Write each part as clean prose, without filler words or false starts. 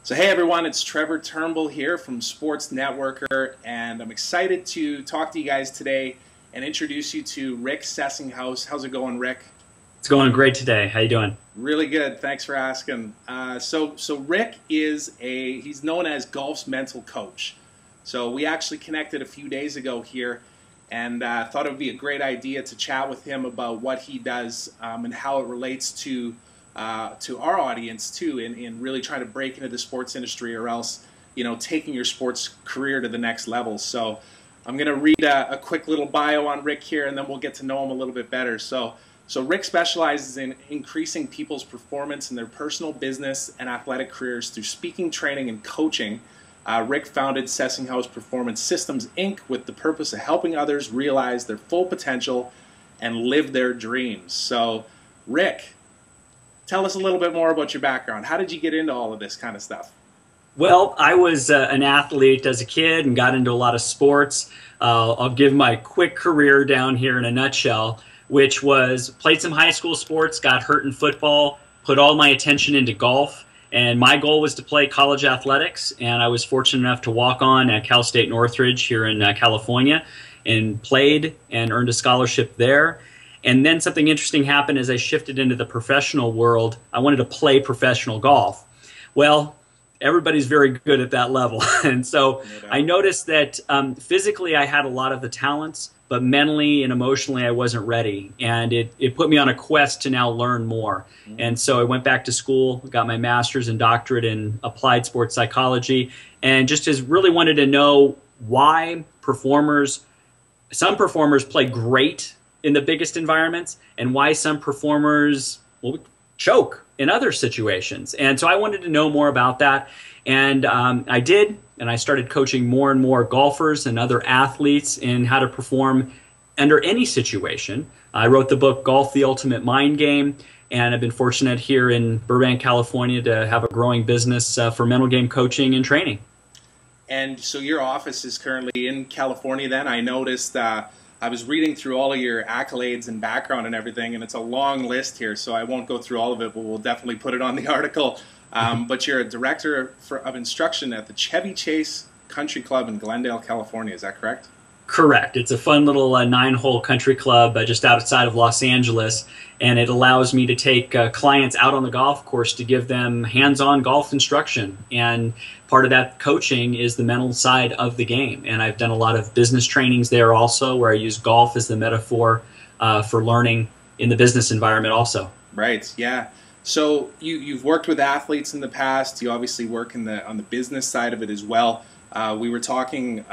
So hey everyone, it's Trevor Turnbull here from Sports Networker, and I'm excited to talk to you guys today and introduce you to Rick Sessinghaus. How's it going, Rick? It's going great today. How you doing? Really good. Thanks for asking. So Rick he's known as golf's mental coach. So we actually connected a few days ago here, and thought it would be a great idea to chat with him about what he does and how it relates to our audience too, in really trying to break into the sports industry, or else, taking your sports career to the next level. So I'm going to read a quick little bio on Rick here, and then we'll get to know him a little bit better. So Rick specializes in increasing people's performance in their personal, business, and athletic careers through speaking, training, and coaching. Rick founded Sessinghaus Performance Systems, Inc. with the purpose of helping others realize their full potential and live their dreams. So, Rick, tell us a little bit more about your background. How did you get into all of this kind of stuff? Well, I was an athlete as a kid and got into a lot of sports. I'll give my quick career down here in a nutshell, which was played some high school sports, got hurt in football, put all my attention into golf, and my goal was to play college athletics, and I was fortunate enough to walk on at Cal State Northridge here in California, and played and earned a scholarship there. And then something interesting happened as I shifted into the professional world. I wanted to play professional golf. Well, everybody's very good at that level. And so I noticed that physically I had a lot of the talents, but mentally and emotionally I wasn't ready. And it put me on a quest to now learn more. And so I went back to school, got my master's and doctorate in applied sports psychology, and just really wanted to know why some performers play great in the biggest environments, and why some performers will choke in other situations. And so I wanted to know more about that, and I did, and I started coaching more and more golfers and other athletes in how to perform under any situation. I wrote the book Golf: The Ultimate Mind Game, and I've been fortunate here in Burbank, California to have a growing business for mental game coaching and training. And so your office is currently in California then? I noticed I was reading through all of your accolades and background and everything, and it's a long list here, so I won't go through all of it, but we'll definitely put it on the article. But you're a director of instruction at the Chevy Chase Country Club in Glendale, California. Is that correct? Correct. It's a fun little 9-hole country club just outside of Los Angeles, and it allows me to take clients out on the golf course to give them hands-on golf instruction. And part of that coaching is the mental side of the game. And I've done a lot of business trainings there also, where I use golf as the metaphor for learning in the business environment also. Right. Yeah. So you've worked with athletes in the past. You obviously work on the business side of it as well. We were talking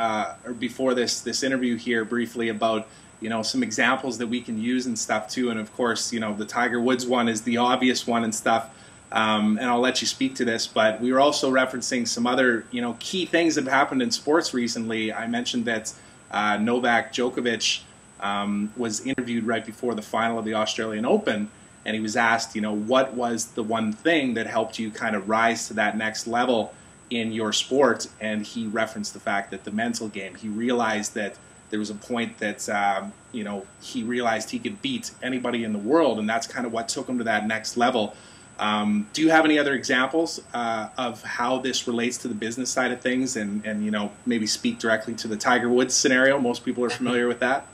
before this interview here briefly about some examples that we can use and stuff too, and of course the Tiger Woods one is the obvious one and stuff, and I'll let you speak to this, but we were also referencing some other key things that have happened in sports recently. I mentioned that Novak Djokovic was interviewed right before the final of the Australian Open, and he was asked what was the one thing that helped you kind of rise to that next level in your sport, and he referenced the fact that the mental game, he realized that there was a point that he realized he could beat anybody in the world, and that's kind of what took him to that next level. Do you have any other examples of how this relates to the business side of things, and maybe speak directly to the Tiger Woods scenario? Most people are familiar with that.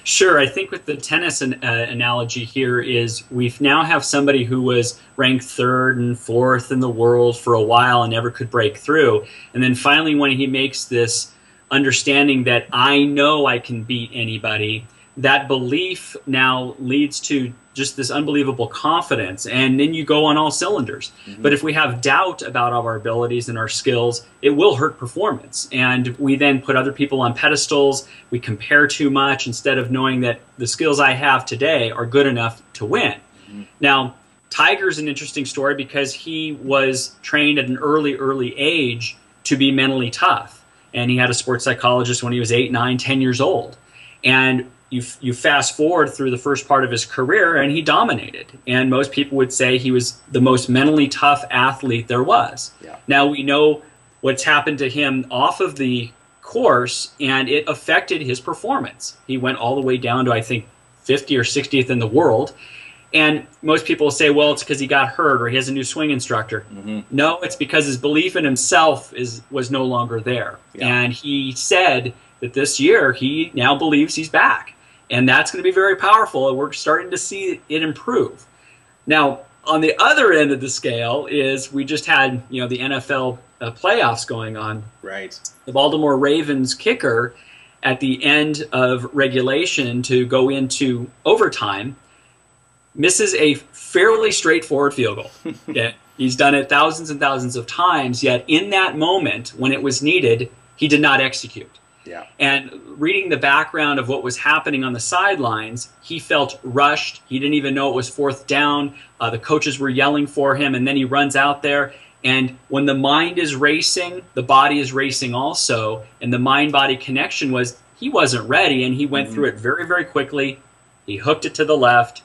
Sure. I think with the tennis analogy here is we now have somebody who was ranked 3rd and 4th in the world for a while and never could break through. And then finally, when he makes this understanding that I know I can beat anybody, that belief now leads to just this unbelievable confidence, and then you go on all cylinders. But if we have doubt about our abilities and our skills, it will hurt performance, and we then put other people on pedestals. We compare too much instead of knowing that the skills I have today are good enough to win. Now, Tiger's an interesting story because he was trained at an early age to be mentally tough, and he had a sports psychologist when he was 8, 9, 10 years old. And you fast forward through the first part of his career, and he dominated. And most people would say he was the most mentally tough athlete there was. Yeah. Now we know what's happened to him off of the course, and it affected his performance. He went all the way down to, I think, 50th or 60th in the world. And most people say, well, it's because he got hurt or he has a new swing instructor. No, it's because his belief in himself was no longer there. Yeah. And he said that this year he now believes he's back. And that's going to be very powerful, and we're starting to see it improve. Now, on the other end of the scale is we just had, the NFL playoffs going on. Right. The Baltimore Ravens kicker at the end of regulation to go into overtime misses a fairly straightforward field goal. Yeah, he's done it thousands and thousands of times, yet in that moment when it was needed, he did not execute. Yeah. And reading the background of what was happening on the sidelines, he felt rushed. He didn't even know it was fourth down. The coaches were yelling for him, and then he runs out there. And when the mind is racing, the body is racing also. And the mind-body connection was he wasn't ready, and he went through it very, very quickly. He hooked it to the left.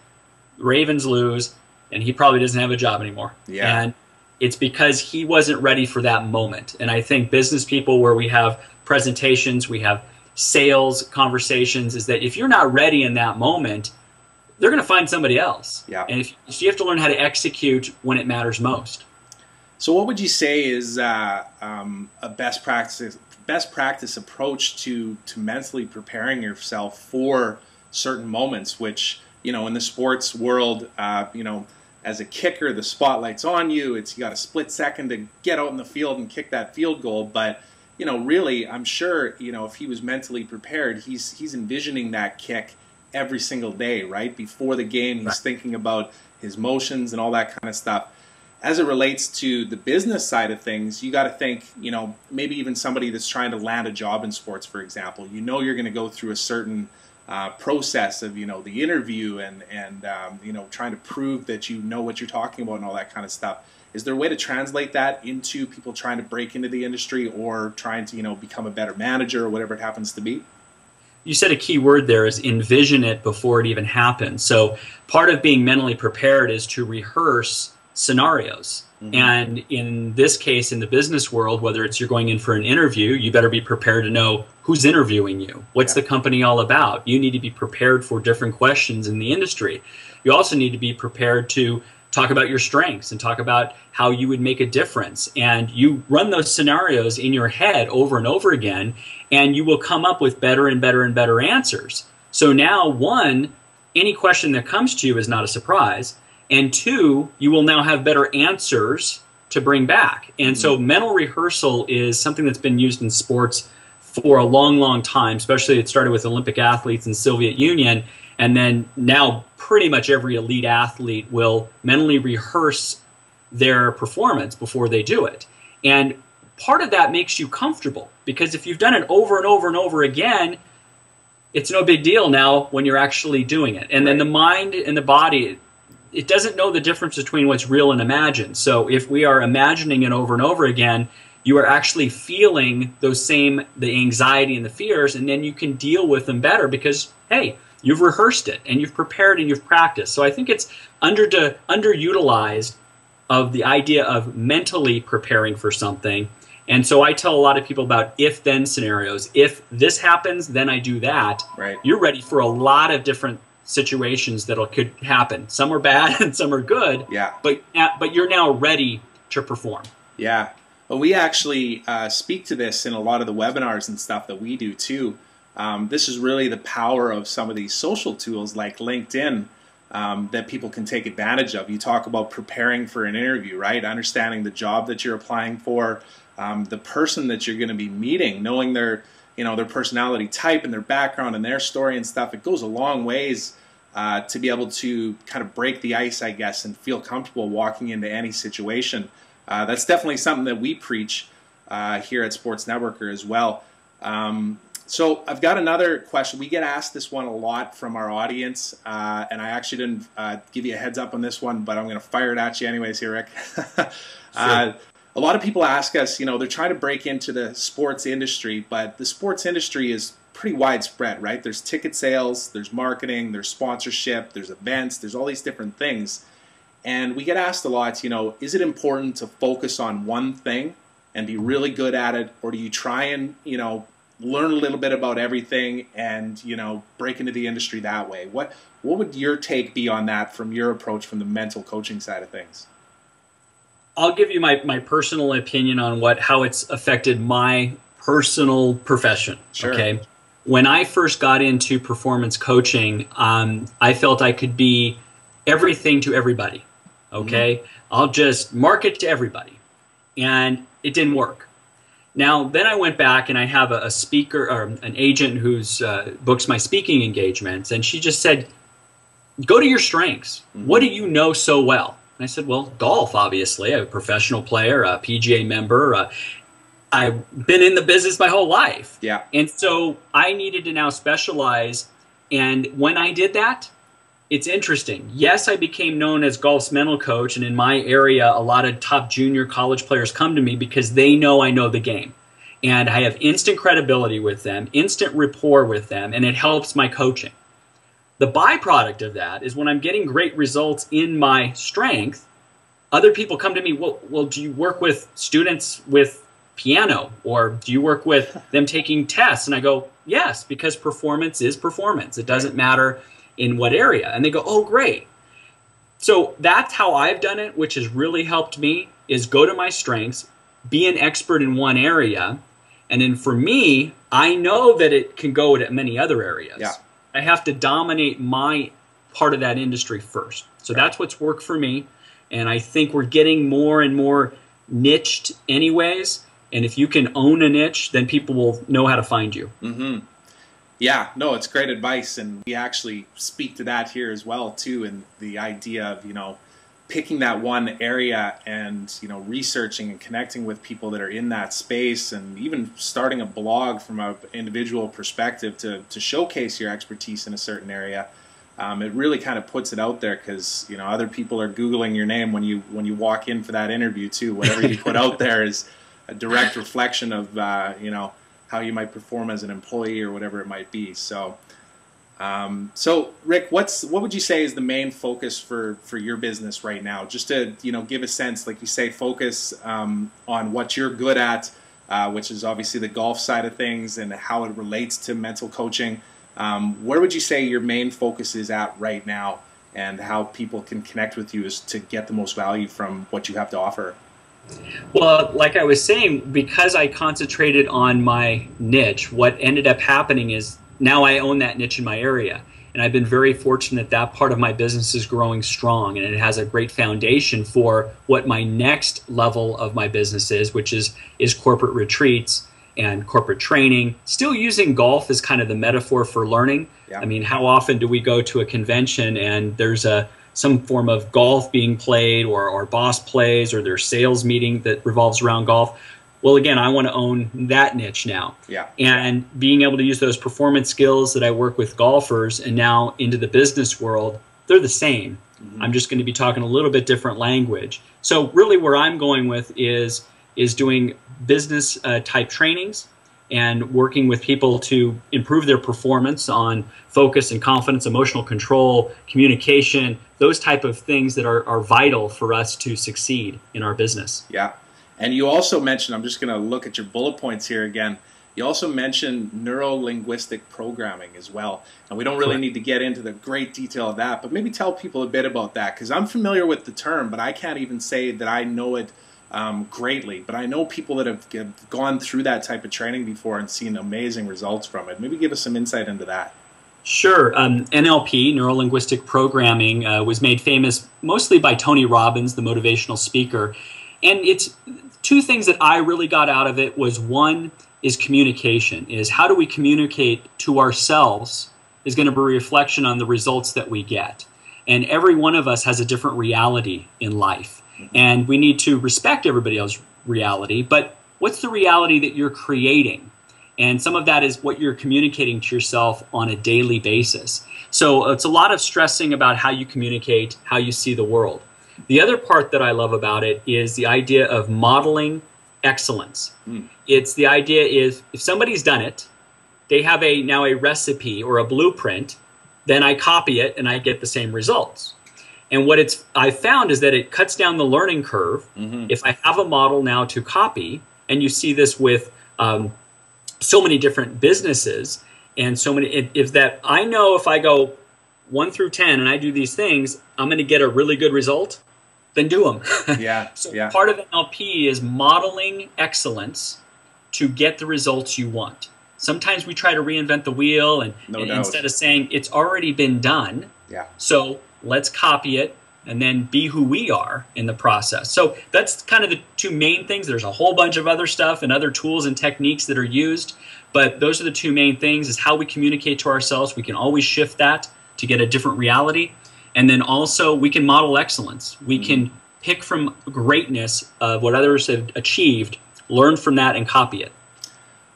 Ravens lose, and he probably doesn't have a job anymore. Yeah. And it's because he wasn't ready for that moment. And I think business people, where we have presentations, we have sales conversations, is that if you're not ready in that moment, they're going to find somebody else. Yeah. And so you have to learn how to execute when it matters most. So what would you say is a best practice approach to mentally preparing yourself for certain moments, which, in the sports world, as a kicker, the spotlight's on you. You got a split second to get out in the field and kick that field goal. But, really, I'm sure, if he was mentally prepared, he's envisioning that kick every single day, right? Before the game, he's thinking about his motions and all that kind of stuff. As it relates to the business side of things, you got to think, maybe even somebody that's trying to land a job in sports, for example. You're going to go through a certain process of, the interview and trying to prove that you know what you're talking about and all that kind of stuff. Is there a way to translate that into people trying to break into the industry or trying to, become a better manager or whatever it happens to be? You said a key word there is envision it before it even happens. So part of being mentally prepared is to rehearse scenarios. And in this case, in the business world, whether it's you're going in for an interview, you better be prepared to know who's interviewing you. What's the company all about? You need to be prepared for different questions in the industry. You also need to be prepared to talk about your strengths and talk about how you would make a difference. And you run those scenarios in your head over and over again, and you will come up with better and better and better answers. So now, one, any question that comes to you is not a surprise. And two, you will now have better answers to bring back. And so mental rehearsal is something that's been used in sports for a long, long time, especially it started with Olympic athletes in the Soviet Union. And then now pretty much every elite athlete will mentally rehearse their performance before they do it. And part of that makes you comfortable, because if you've done it over and over and over again, it's no big deal now when you're actually doing it. And then the mind and the body, it doesn't know the difference between what's real and imagined. So if we are imagining it over and over again, you are actually feeling the anxiety and the fears, and then you can deal with them better because, hey, you've rehearsed it and you've prepared and you've practiced. So I think it's underutilized of the idea of mentally preparing for something. And so I tell a lot of people about if-then scenarios. If this happens, then I do that. Right. You're ready for a lot of different situations that could happen. Some are bad and some are good. Yeah. But you're now ready to perform. Yeah. Well, we actually speak to this in a lot of the webinars and stuff that we do too. This is really the power of some of these social tools like LinkedIn that people can take advantage of. You talk about preparing for an interview, right? Understanding the job that you're applying for, the person that you're going to be meeting, knowing their personality type and their background and their story and stuff. It goes a long ways to be able to kind of break the ice, I guess, and feel comfortable walking into any situation. That's definitely something that we preach here at Sports Networker as well. So I've got another question. We get asked this one a lot from our audience, and I actually didn't give you a heads up on this one, but I'm going to fire it at you anyways here, Rick. Sure. A lot of people ask us, they're trying to break into the sports industry, but the sports industry is pretty widespread, right? There's ticket sales, there's marketing, there's sponsorship, there's events, there's all these different things. And we get asked a lot, is it important to focus on one thing and be really good at it, or do you try and, learn a little bit about everything and, break into the industry that way. What would your take be on that from your approach from the mental coaching side of things? I'll give you my personal opinion on how it's affected my personal profession. Sure. Okay. When I first got into performance coaching, I felt I could be everything to everybody. Okay. I'll just market to everybody. And it didn't work. Now, then I went back and I have a speaker or an agent who's books my speaking engagements. And she just said, go to your strengths. What do you know so well? And I said, well, golf, obviously. I'm a professional player, a PGA member. I've been in the business my whole life. Yeah. And so I needed to now specialize. And when I did that, it's interesting. Yes, I became known as golf's mental coach. And in my area, a lot of top junior college players come to me because they know I know the game. And I have instant credibility with them, instant rapport with them, and it helps my coaching. The byproduct of that is when I'm getting great results in my strength, other people come to me, well, do you work with students with piano, or do you work with them taking tests? And I go, yes, because performance is performance. It doesn't matter in what area. And they go, oh, great. So that's how I've done it, which has really helped me, is go to my strengths, be an expert in one area. And then for me, I know that it can go to many other areas. Yeah. I have to dominate my part of that industry first. So that's what's worked for me. And I think we're getting more and more niched anyways. And if you can own a niche, then people will know how to find you. Mm-hmm. Yeah, no, it's great advice. And we actually speak to that here as well, too. And the idea of, picking that one area and, researching and connecting with people that are in that space, and even starting a blog from an individual perspective to showcase your expertise in a certain area. It really kind of puts it out there because, other people are Googling your name when you walk in for that interview, too. Whatever you put out there is a direct reflection of, how you might perform as an employee or whatever it might be. So, Rick, what would you say is the main focus for your business right now? Just to, give a sense, like you say, focus on what you're good at, which is obviously the golf side of things and how it relates to mental coaching. Where would you say your main focus is at right now, and how people can connect with you is to get the most value from what you have to offer? Well, like I was saying, because I concentrated on my niche, what ended up happening is now I own that niche in my area. And I've been very fortunate that part of my business is growing strong, and it has a great foundation for what my next level of my business is, which is corporate retreats and corporate training. Still using golf as kind of the metaphor for learning. Yeah. I mean, how often do we go to a convention and there's some form of golf being played, or boss plays, or their sales meeting that revolves around golf? Well, again, I want to own that niche now. Yeah. And being able to use those performance skills that I work with golfers and now into the business world, they're the same. Mm-hmm. I'm just going to be talking a little bit different language. So really where I'm going with is doing business type trainings and working with people to improve their performance on focus and confidence, emotional control, communication, those type of things that are vital for us to succeed in our business. Yeah. And you also mentioned, I'm just going to look at your bullet points here again, you also mentioned neuro-linguistic programming as well. And we don't really need to get into the great detail of that, but maybe tell people a bit about that, because I'm familiar with the term, but I can't even say that I know it greatly. But I know people that have gone through that type of training before and seen amazing results from it. Maybe give us some insight into that. Sure. NLP, neuro-linguistic programming, was made famous mostly by Tony Robbins, the motivational speaker. And it's two things that I really got out of it was, one is communication, is how do we communicate to ourselves is going to be a reflection on the results that we get. And every one of us has a different reality in life. And we need to respect everybody else's reality, but what's the reality that you're creating? And some of that is what you're communicating to yourself on a daily basis. So it's a lot of stressing about how you communicate, how you see the world. The other part that I love about it is the idea of modeling excellence. It's the idea is if somebody's done it, they have now a recipe or a blueprint, then I copy it and I get the same results. And what I found is that it cuts down the learning curve. If I have a model now to copy, and you see this with so many different businesses and so many, if that, I know if I go 1 through 10 and I do these things, I'm going to get a really good result, then do them. Yeah. So yeah. part of NLP is modeling excellence to get the results you want. Sometimes we try to reinvent the wheel and instead of saying it's already been done, yeah. so let's copy it and then be who we are in the process. So that's kind of the two main things. There's a whole bunch of other stuff and other tools and techniques that are used, but those are the two main things, is how we communicate to ourselves. We can always shift that to get a different reality. And then also we can model excellence. We can pick from greatness of what others have achieved, learn from that and copy it.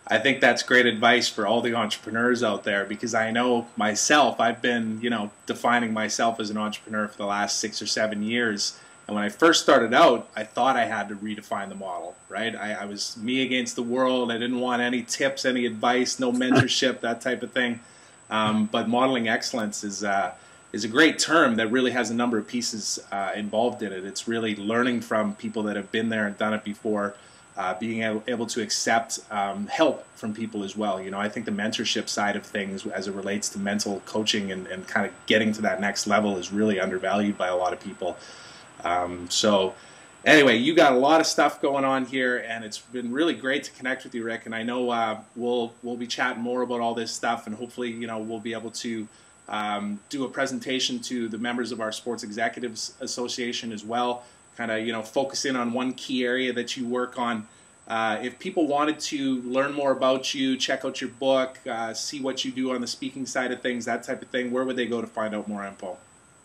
I think that's great advice for all the entrepreneurs out there, because I know myself, I've been, defining myself as an entrepreneur for the last 6 or 7 years. And when I first started out, I thought I had to redefine the model, right? I was me against the world. I didn't want any tips, any advice, no mentorship, that type of thing. But modeling excellence is a great term that really has a number of pieces involved in it. It's really learning from people that have been there and done it before, being able to accept help from people as well. I think the mentorship side of things as it relates to mental coaching and kind of getting to that next level is really undervalued by a lot of people. So anyway, you got a lot of stuff going on here, and it's been really great to connect with you, Rick. And I know we'll be chatting more about all this stuff, and hopefully we'll be able to do a presentation to the members of our Sports Executives Association as well, kind of focus in on one key area that you work on. If people wanted to learn more about you, check out your book, see what you do on the speaking side of things, that type of thing, where would they go to find out more info?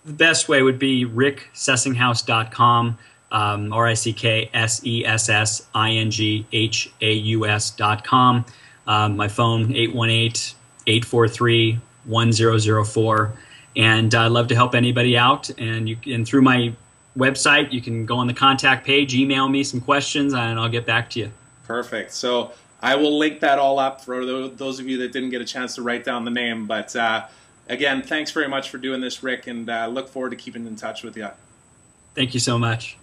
The best way would be ricksessinghaus.com, RickSessinghaus.com. My phone, 818-843-1004. And I'd love to help anybody out. And through my website, you can go on the contact page, email me some questions, and I'll get back to you. Perfect. So I will link that all up for those of you that didn't get a chance to write down the name. But again, thanks very much for doing this, Rick, and look forward to keeping in touch with you. Thank you so much.